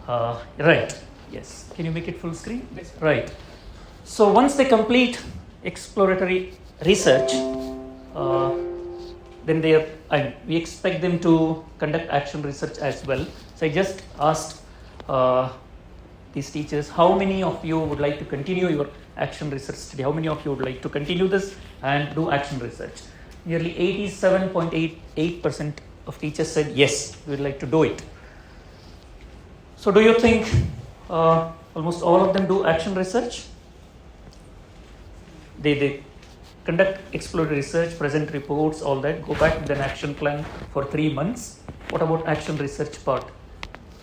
Right. Yes. Can you make it full screen? Yes. Right. So once they complete exploratory research, then we expect them to conduct action research as well. So I just asked these teachers, how many of you would like to continue your action research study? How many of you would like to continue this and do action research? Nearly 87.88% of teachers said yes, we would like to do it. So do you think almost all of them do action research? They conduct exploratory research, present reports, all that, go back with an action plan for 3 months. What about action research part?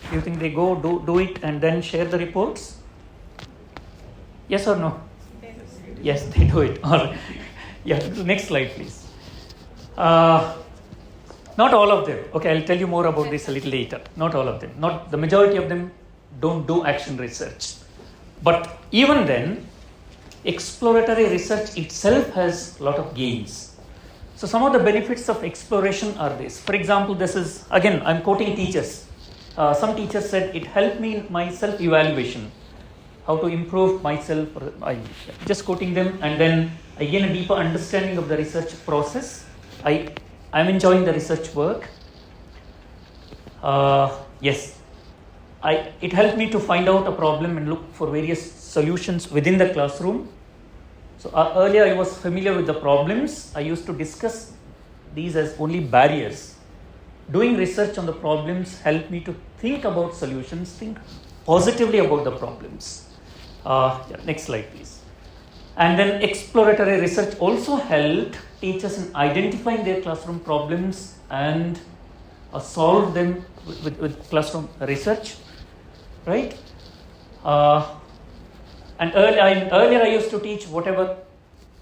Do you think they go do it and then share the reports? Yes or no? Yes, they do it. All right. Yeah, next slide, please. Not all of them. Okay, I'll tell you more about this a little later. Not all of them. Not the majority of them don't do action research. But even then, exploratory research itself has a lot of gains. So some of the benefits of exploration are this. For example, this is, again, I'm quoting teachers. Some teachers said it helped me in my self-evaluation, how to improve myself. I'm just quoting them, and then I gain a deeper understanding of the research process. I'm enjoying the research work. Yes, it helped me to find out a problem and look for various solutions within the classroom. So earlier I was familiar with the problems. I used to discuss these as only barriers. Doing research on the problems helped me to think about solutions, think positively about the problems. Next slide, please. And then exploratory research also helped teachers in identifying their classroom problems and solve them with classroom research, right? And earlier I used to teach whatever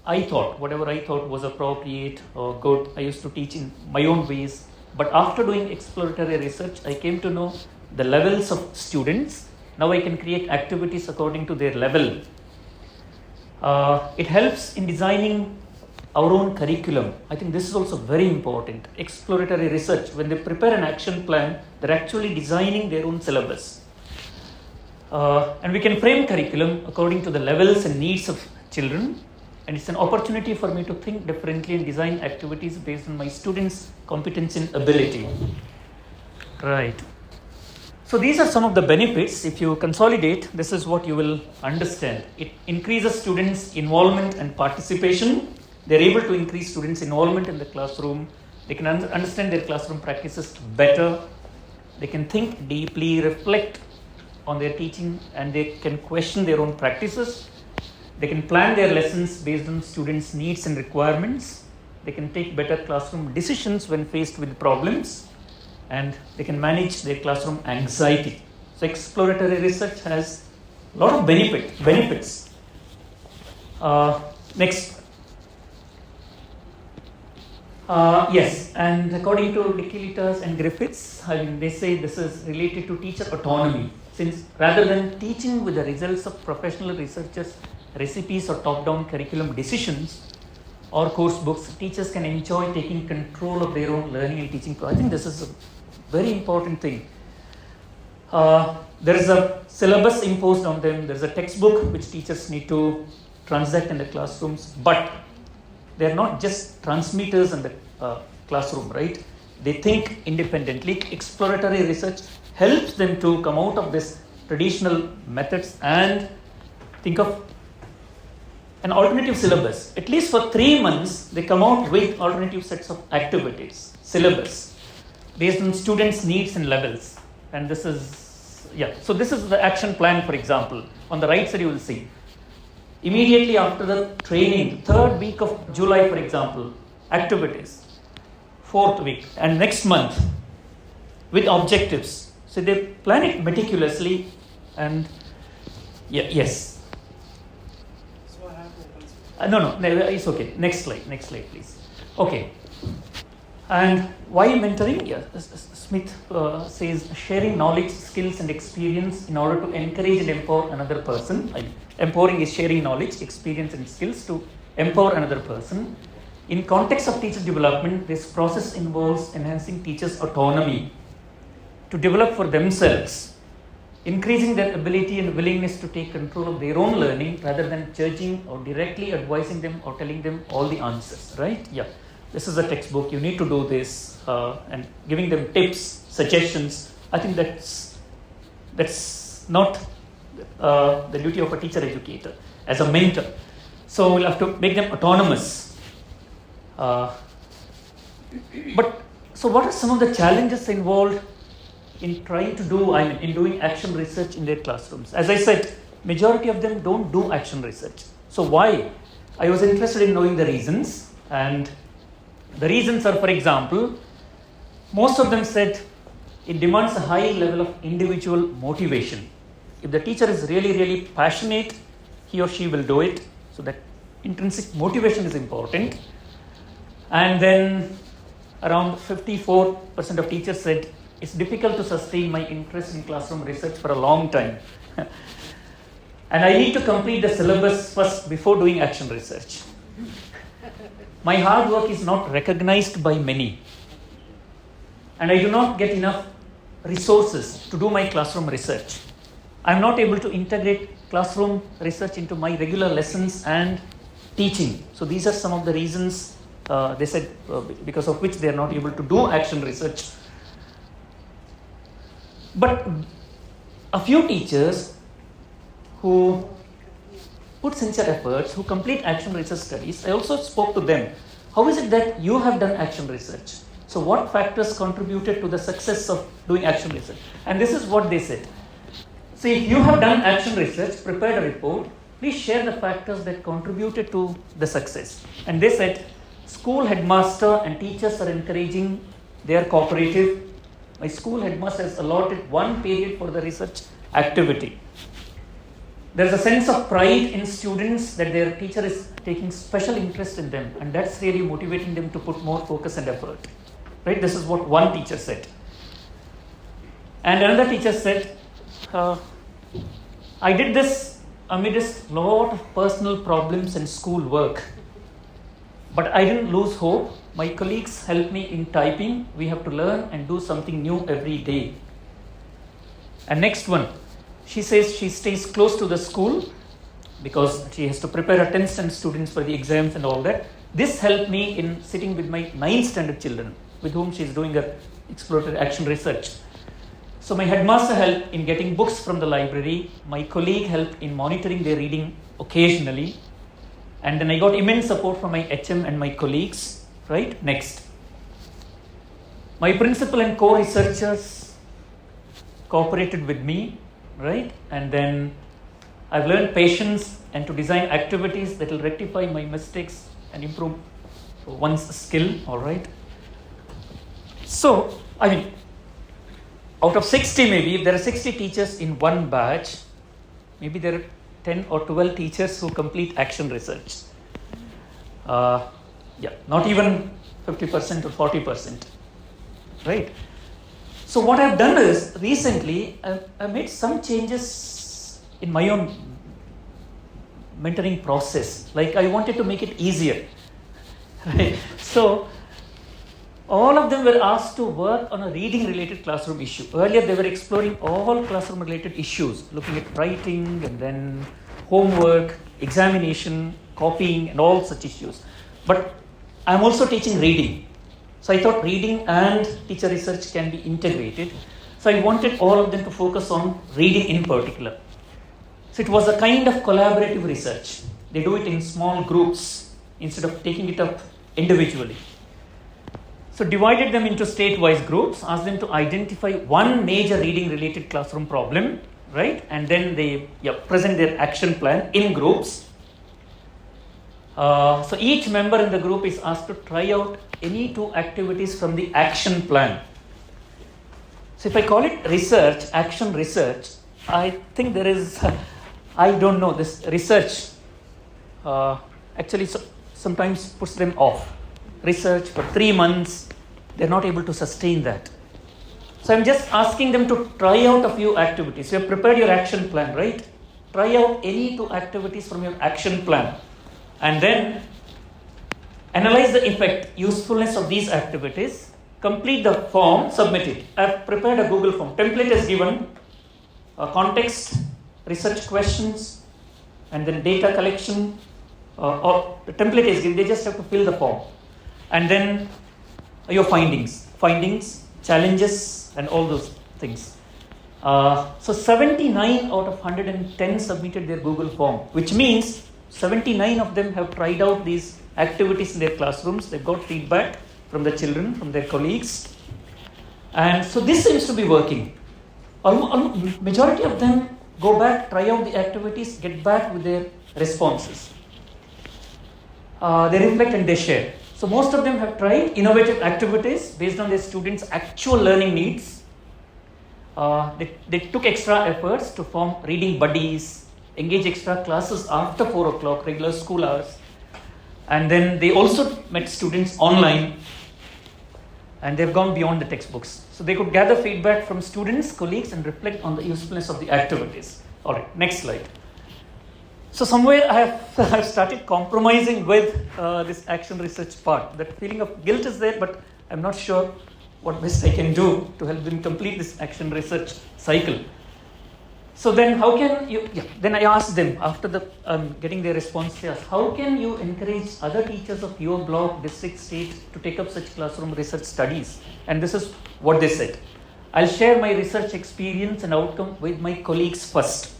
I thought was appropriate or good. I used to teach in my own ways. But after doing exploratory research, I came to know the levels of students. Now I can create activities according to their level. It helps in designing our own curriculum. I think this is also very important. Exploratory research, when they prepare an action plan, they're actually designing their own syllabus. And we can frame curriculum according to the levels and needs of children. And it's an opportunity for me to think differently and design activities based on my students' competence and ability. Right. So these are some of the benefits. If you consolidate, this is what you will understand. It increases students' involvement and participation. They're able to increase students' involvement in the classroom. They can understand their classroom practices better. They can think deeply, reflect on their teaching, and they can question their own practices. They can plan their lessons based on students' needs and requirements. They can take better classroom decisions when faced with problems, and they can manage their classroom anxiety. So exploratory research has a lot of benefits. Next. Yes, and according to Nikitas and Griffiths, they say this is related to teacher autonomy. Since rather than teaching with the results of professional researchers' recipes or top-down curriculum decisions or course books, teachers can enjoy taking control of their own learning and teaching. I think this is a very important thing. There is a syllabus imposed on them. There is a textbook which teachers need to transact in the classrooms, but they are not just transmitters in the classroom, right? They think independently. Exploratory research helps them to come out of this traditional methods and think of an alternative syllabus. At least for 3 months, they come out with alternative sets of activities, syllabus, based on students' needs and levels. And this is, so this is the action plan, for example. On the right side, you will see. Immediately after the training, 3rd week of July, for example, activities. 4th week, and next month, with objectives. So they plan it meticulously, and yes. So I have to No, it's okay. Next slide, please. Okay. And why mentoring? Smith says sharing knowledge, skills, and experience in order to encourage and empower another person. Empowering is sharing knowledge, experience, and skills to empower another person. In context of teacher development, this process involves enhancing teachers' autonomy to develop for themselves increasing their ability and willingness to take control of their own learning rather than judging or directly advising them or telling them all the answers, right? Yeah, this is a textbook, you need to do this, and giving them tips, suggestions. I think that's not the duty of a teacher educator as a mentor. So we'll have to make them autonomous. But so what are some of the challenges involved in trying to do, in doing action research in their classrooms? As I said, majority of them don't do action research. So why? I was interested in knowing the reasons, and the reasons are, for example, most of them said it demands a high level of individual motivation. If the teacher is really passionate, he or she will do it. So that intrinsic motivation is important. And then around 54% of teachers said it's difficult to sustain my interest in classroom research for a long time. And I need to complete the syllabus first before doing action research. My hard work is not recognized by many. And I do not get enough resources to do my classroom research. I'm not able to integrate classroom research into my regular lessons and teaching. So these are some of the reasons they said because of which they are not able to do action research. But a few teachers who put sincere efforts, who complete action research studies, I also spoke to them. How is it that you have done action research? So what factors contributed to the success of doing action research? And this is what they said. So if you have done action research, prepared a report, please share the factors that contributed to the success. And they said, school headmaster and teachers are encouraging, they are cooperative. My school headmaster has allotted one period for the research activity. There is a sense of pride in students that their teacher is taking special interest in them, and that's really motivating them to put more focus and effort. Right? This is what one teacher said. And another teacher said, I did this amidst a lot of personal problems and school work. But I didn't lose hope. My colleagues helped me in typing. We have to learn and do something new every day. And next one, she says she stays close to the school because she has to prepare her 10th standard students for the exams and all that. This helped me in sitting with my 9th standard children with whom she is doing her exploratory action research. So my headmaster helped in getting books from the library. My colleague helped in monitoring their reading occasionally. And then I got immense support from my HM and my colleagues. Right? Next. My principal and co-researchers cooperated with me. Right? And then I've learned patience and to design activities that will rectify my mistakes and improve one's skill. All right? So, out of 60 maybe, if there are 60 teachers in one batch, maybe there are 10 or 12 teachers who complete action research. Not even 50% or 40%. Right? So what I've done is, recently, I made some changes in my own mentoring process. Like I wanted to make it easier. Right? So, all of them were asked to work on a reading related classroom issue. Earlier they were exploring all classroom related issues, looking at writing and then homework, examination, copying and all such issues. But I'm also teaching reading. So I thought reading and teacher research can be integrated. So I wanted all of them to focus on reading in particular. So it was a kind of collaborative research. They do it in small groups instead of taking it up individually. So divided them into state-wise groups, asked them to identify one major reading-related classroom problem, right? And then they present their action plan in groups. So each member in the group is asked to try out any 2 activities from the action plan. So if I call it research, action research, I think there is, I don't know, this research actually sometimes puts them off. Research for 3 months, they're not able to sustain that. So I'm just asking them to try out a few activities. You have prepared your action plan, right? Try out any 2 activities from your action plan. And then analyze the effect, usefulness of these activities, complete the form, submit it. I've prepared a Google form. Template is given. context, research questions, and then data collection, or the template is given, they just have to fill the form. And then your findings, challenges, and all those things. So 79 out of 110 submitted their Google form, which means 79 of them have tried out these activities in their classrooms. They've got feedback from the children, from their colleagues. And so this seems to be working. Majority of them go back, try out the activities, get back with their responses. They reflect and they share. So most of them have tried innovative activities based on their students' actual learning needs. They took extra efforts to form reading buddies, engage extra classes after 4 o'clock, regular school hours. And then they also met students online, and they've gone beyond the textbooks. So they could gather feedback from students, colleagues, and reflect on the usefulness of the activities. All right, next slide. So somewhere I have started compromising with this action research part. That feeling of guilt is there, but I'm not sure what best I can do to help them complete this action research cycle. So then how can you, then I asked them after getting their response, how can you encourage other teachers of your block, district, state to take up such classroom research studies? And this is what they said. I'll share my research experience and outcome with my colleagues first.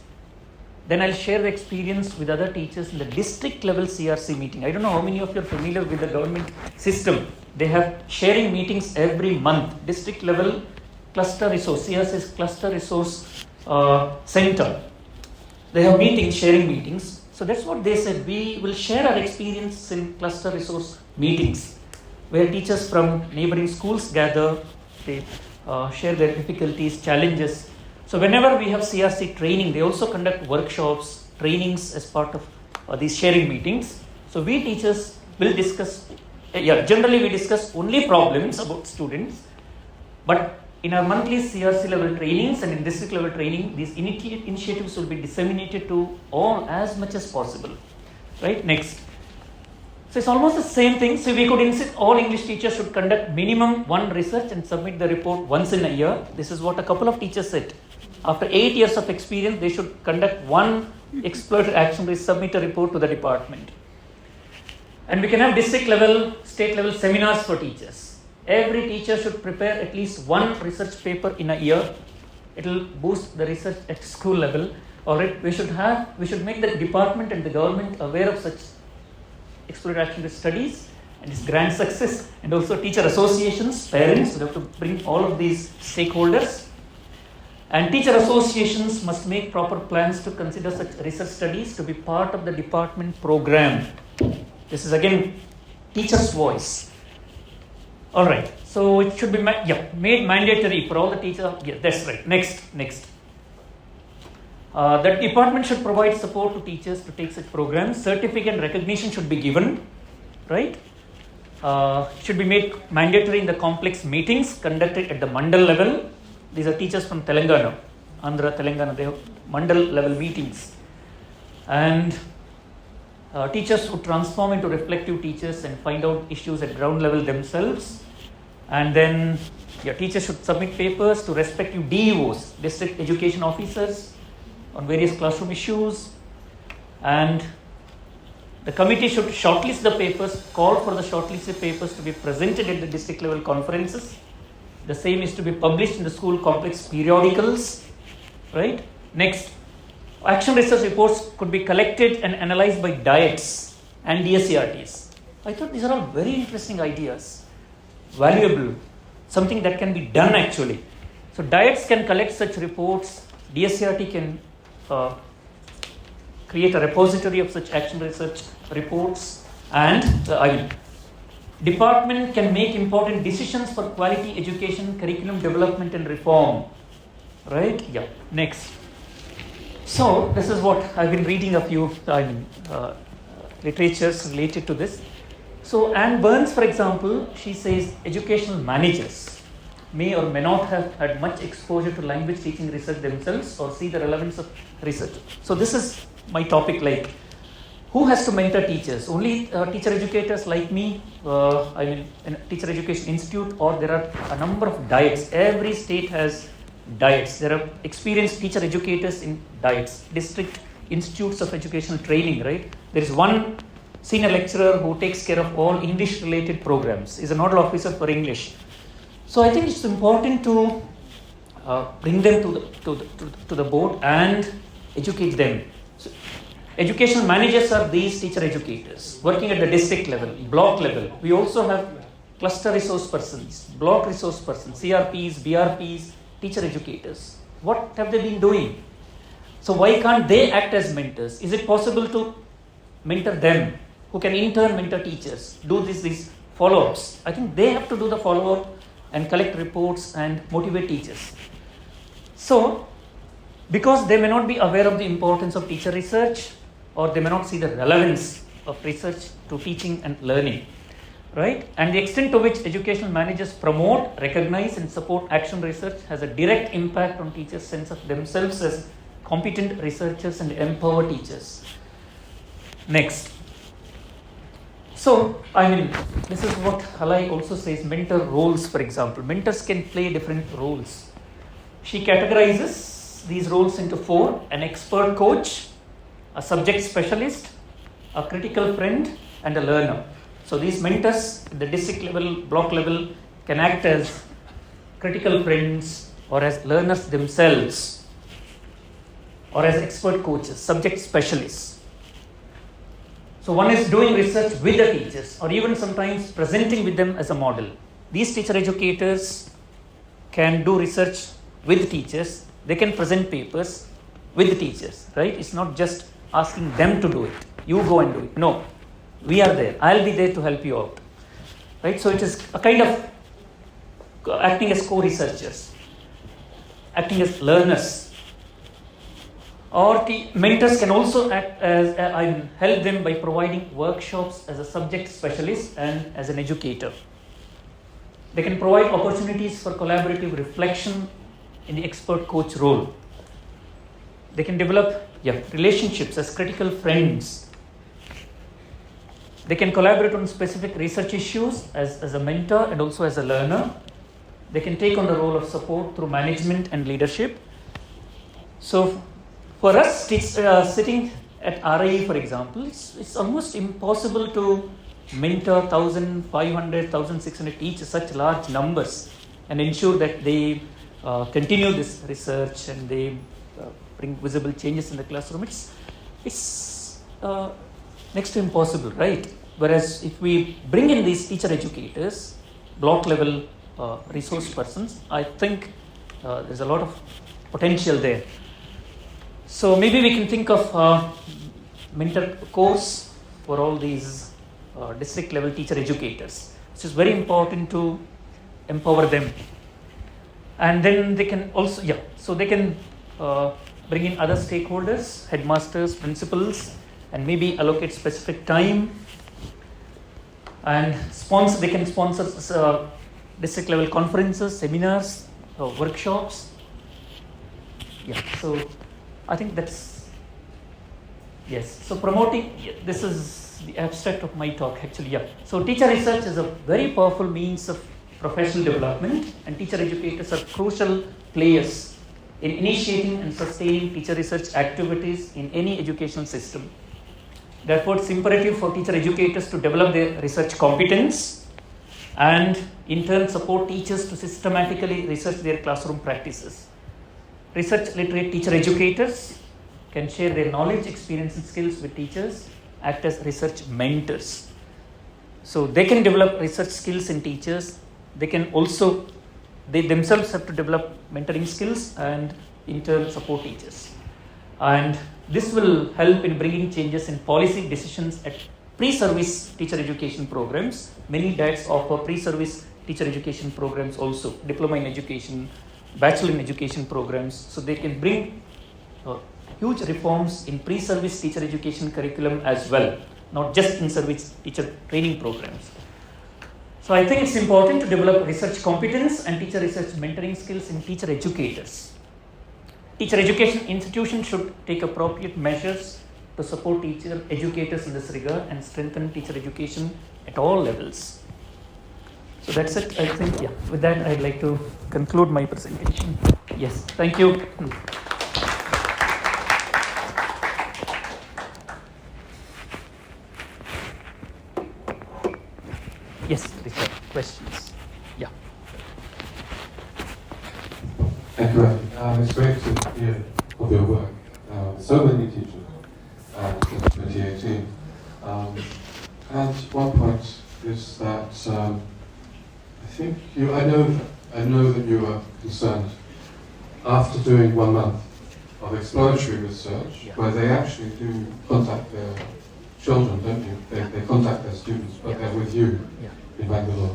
Then I'll share the experience with other teachers in the district level CRC meeting. I don't know how many of you are familiar with the government system. They have sharing meetings every month. District level cluster resource, CRC cluster resource center. They have meetings, sharing meetings. So that's what they said. We will share our experience in cluster resource meetings, where teachers from neighboring schools gather, they share their difficulties, challenges. So whenever we have CRC training, they also conduct workshops, trainings as part of these sharing meetings. So we teachers will discuss, generally we discuss only problems about students, but in our monthly CRC level trainings and in district level training, these initiatives will be disseminated to all as much as possible. Right, next. So it's almost the same thing. So we could insist all English teachers should conduct minimum one research and submit the report once in a year. This is what a couple of teachers said. After 8 years of experience, they should conduct one exploratory action, submit a report to the department. And we can have district level, state level seminars for teachers. Every teacher should prepare at least one research paper in a year. It will boost the research at school level. Or we should make the department and the government aware of such exploratory action studies and its grand success. And also teacher associations, parents, we have to bring all of these stakeholders. And teacher associations must make proper plans to consider such research studies to be part of the department program. This is again teacher's voice. All right, so it should be made mandatory for all the teachers. Yeah, that's right. Next. The department should provide support to teachers to take such programs. Certificate recognition should be given, right? Should be made mandatory in the complex meetings conducted at the mandal level. These are teachers from Telangana, Andhra, Telangana. They have mandal level meetings, and teachers would transform into reflective teachers and find out issues at ground level themselves. And then teachers should submit papers to respective DEOs, district education officers, on various classroom issues. And the committee should shortlist the papers, call for the shortlisted papers to be presented at the district level conferences. The same is to be published in the school complex periodicals, right? Next, action research reports could be collected and analyzed by diets and DSCRTs. I thought these are all very interesting ideas, valuable, something that can be done actually. So diets can collect such reports, DSCRT can create a repository of such action research reports, and department can make important decisions for quality education, curriculum development and reform. Right? Yeah. Next. So this is what I've been reading a few literatures related to this. So Anne Burns, for example, she says educational managers may or may not have had much exposure to language teaching research themselves or see the relevance of research. So this is my topic, like who has to mentor teachers? Only teacher educators like me, in Teacher Education Institute, or there are a number of diets. Every state has diets. There are experienced teacher educators in diets, district institutes of educational training, right? There is one senior lecturer who takes care of all English related programs, is a nodal officer for English. So I think it's important to bring them to the board and educate them. So, educational managers are these teacher educators working at the district level, block level. We also have cluster resource persons, block resource persons, CRPs, BRPs, teacher educators. What have they been doing? So why can't they act as mentors? Is it possible to mentor them, who can in turn mentor teachers, do these follow-ups? I think they have to do the follow-up and collect reports and motivate teachers. So, because they may not be aware of the importance of teacher research, or they may not see the relevance of research to teaching and learning, right? And the extent to which educational managers promote, recognize and support action research has a direct impact on teachers' sense of themselves as competent researchers and empower teachers. Next. So, this is what Halai also says, mentor roles, for example. Mentors can play different roles. She categorizes these roles into 4: an expert coach, a subject specialist, a critical friend, and a learner. So these mentors at the district level, block level can act as critical friends or as learners themselves, or as expert coaches, subject specialists. So one is doing research with the teachers, or even sometimes presenting with them as a model. These teacher educators can do research with teachers. They can present papers with the teachers, right? It's not just asking them to do it. You go and do it. No, we are there. I'll be there to help you out, right? So it is a kind of acting as co-researchers, acting as learners. Or the mentors can also act as help them by providing workshops as a subject specialist and as an educator. They can provide opportunities for collaborative reflection in the expert coach role. They can develop relationships as critical friends. They can collaborate on specific research issues as a mentor and also as a learner. They can take on the role of support through management and leadership. So for us, sitting at RIE, for example, it's almost impossible to mentor 1,500, 1,600 teachers, such large numbers, and ensure that they continue this research and they bring visible changes in the classroom. It's next to impossible, right? Whereas if we bring in these teacher educators, block level resource persons, I think there's a lot of potential there. So maybe we can think of mentor course for all these district level teacher educators. This is very important to empower them. And then they can also, so they can bring in other stakeholders, headmasters, principals, and maybe allocate specific time. And they can sponsor district level conferences, seminars, workshops. So I think that's, yes. So promoting, this is the abstract of my talk actually, So teacher research is a very powerful means of professional development, and teacher educators are crucial players in initiating and sustaining teacher research activities in any educational system. Therefore, it's imperative for teacher educators to develop their research competence and in turn support teachers to systematically research their classroom practices. Research literate teacher educators can share their knowledge, experience and skills with teachers, act as research mentors. So they can develop research skills in teachers. They can also, they themselves have to develop mentoring skills and in turn support teachers. And this will help in bringing changes in policy decisions at pre-service teacher education programs. Many DATs offer pre-service teacher education programs also, diploma in education, bachelor in education programs. So they can bring huge reforms in pre-service teacher education curriculum as well, not just in service teacher training programs. So I think it's important to develop research competence and teacher research mentoring skills in teacher educators. Teacher education institutions should take appropriate measures to support teacher educators in this regard and strengthen teacher education at all levels. So that's it, I think. With that, I'd like to conclude my presentation. Yes, thank you. Yes, Richard, questions? Yeah. Thank you, Rafi. It's great to hear of your work. So many teachers in 2018. And one point is that I think I know that you were concerned after doing 1 month of exploratory research, where they actually do contact their children, don't you? They contact their students, but they're with you in Bangalore.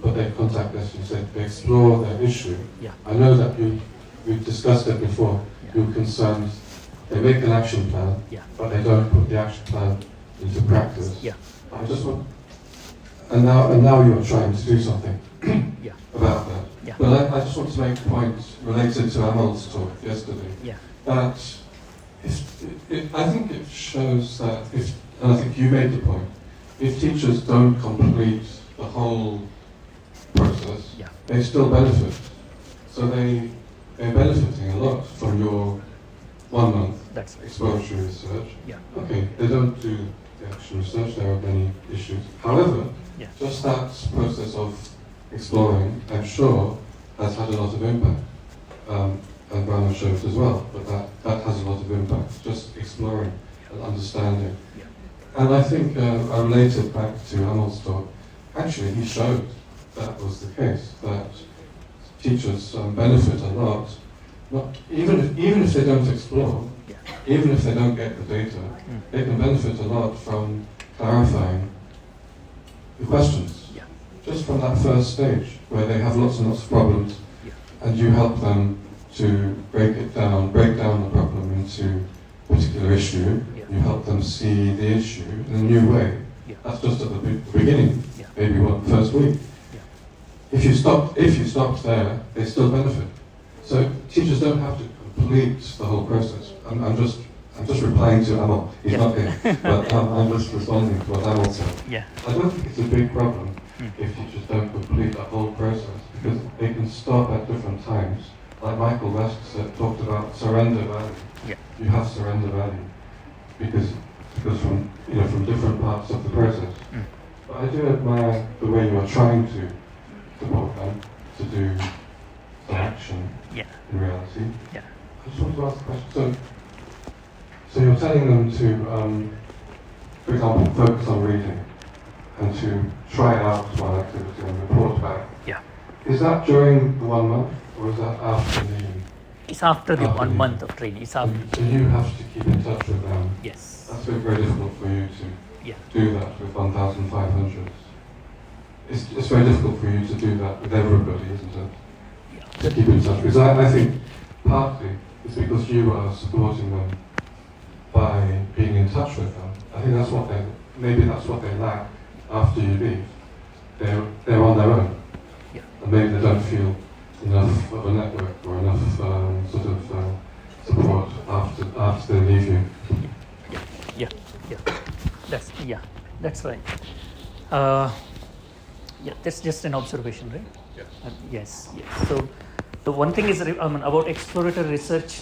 But they contact us, you said, they explore their issue. I know that we've discussed it before. You're concerned, they make an action plan, but they don't put the action plan into practice. I just want, and now you're trying to do something about that. But I just want to make a point related to Amal's talk yesterday. That I think it shows that and I think you made the point, if teachers don't complete the whole process, they still benefit. So they're benefiting a lot from your 1 month exploratory research. Okay, they don't do the actual research, there are many issues. However, just that process of exploring, I'm sure, has had a lot of impact. And Brahma showed as well, but that has a lot of impact, just exploring and understanding. And I think I related back to Amal's talk, actually he showed that was the case, that teachers benefit a lot, even if they don't explore, even if they don't get the data, they can benefit a lot from clarifying the questions. Just from that first stage, where they have lots and lots of problems, and you help them to break down the problem into a particular issue, you help them see the issue in a new way. That's just at the beginning, maybe first week. If you stop there, they still benefit. So teachers don't have to complete the whole process. I'm just replying to Amal. He's not here, but I'm just responding to what Amal said. I don't think it's a big problem if teachers don't complete the whole process, because they can stop at different times. Like Michael West talked about surrender value. You have surrender value because from different parts of the process. But I do admire the way you are trying to support them to do some action in reality. I just want to ask a question. So you're telling them to, for example, focus on reading and to try out one activity and report back. Is that during the 1 month, or is that after the? It's after the 1 month of training. It's after. So you have to keep in touch with them. Yes. That's very difficult for you to do that with 1,500. It's very difficult for you to do that with everybody, isn't it? To keep in touch. Because I think partly it's because you are supporting them by being in touch with them. I think that's what they lack after you leave. They're on their own. And maybe they don't feel enough of a network or enough support after they leave you. That's right. That's just an observation, right? Yes. So the one thing is about exploratory research.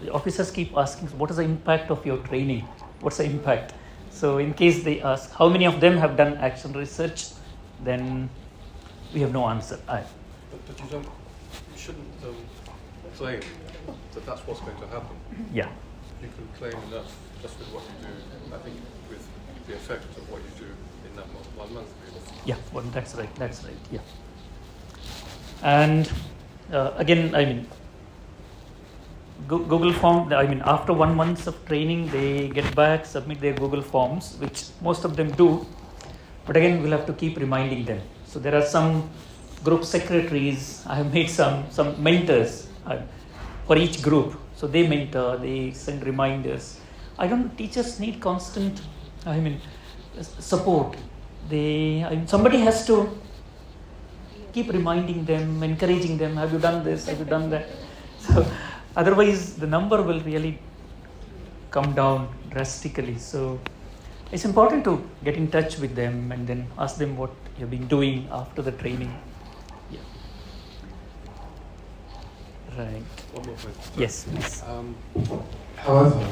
The officers keep asking, what is the impact of your training? What's the impact? So in case they ask how many of them have done action research, then we have no answer. But you shouldn't claim that that's what's going to happen. You can claim enough just with what you do, I think, with the effect of what you do in that 1 month. Really. That's right. And again, Google form, after 1 month of training, they get back, submit their Google forms, which most of them do. But again, we'll have to keep reminding them. So there are some group secretaries. I have made some mentors for each group. So they mentor, they send reminders. Teachers need constant, support. Somebody has to keep reminding them, encouraging them. Have you done this? Have you done that? So otherwise, the number will really come down drastically. So it's important to get in touch with them and then ask them what you've been doing after the training. Right. One more point. Yes, please. However,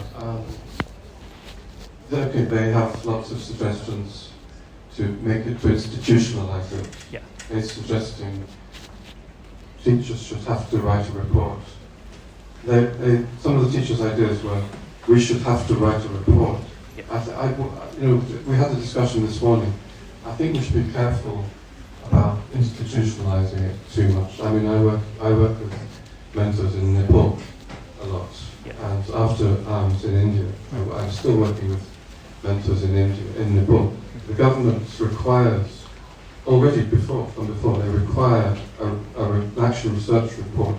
okay, they have lots of suggestions to make it, to institutionalize it. Yeah. They're suggesting teachers should have to write a report. Some of the teachers' ideas were, we should have to write a report. Yeah. We had a discussion this morning. I think we should be careful about institutionalizing it too much. I mean, I work with mentors in Nepal a lot, Yeah. and after I was in India, I'm still working with mentors in India, in Nepal. The government requires, already from before, they require an actual research report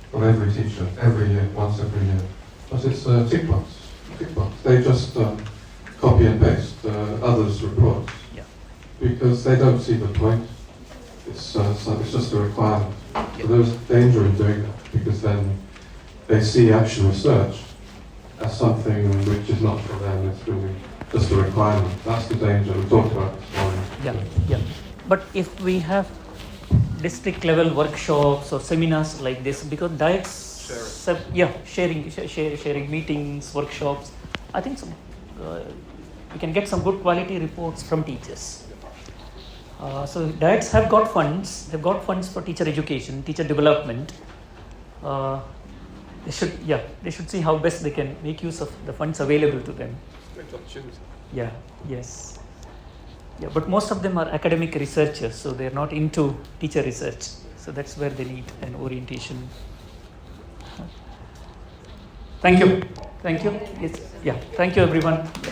from every teacher, every year, once every year. But it's a tick box. They just copy and paste others' reports. Yeah. Because they don't see the point. It's just a requirement. So there's danger in doing that, because then they see actual research as something which is not for them, it's really just a requirement. That's the danger we talked about this morning. Yeah. But if we have district level workshops or seminars like this, because diets, sharing meetings, workshops, I think we can get some good quality reports from teachers. So diets have got funds. They've got funds for teacher education, teacher development. They should see how best they can make use of the funds available to them. Great opportunity. Yeah. Yes. Yeah, but most of them are academic researchers, so they're not into teacher research. So that's where they need an orientation. Thank you. Yes. Yeah. Thank you, everyone. Yeah.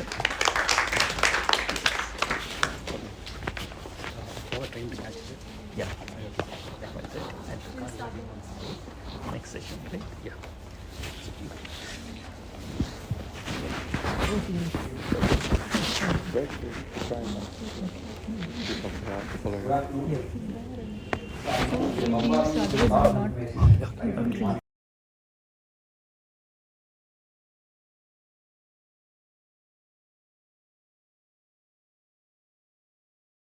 Next session, right? Yeah. So, we need to not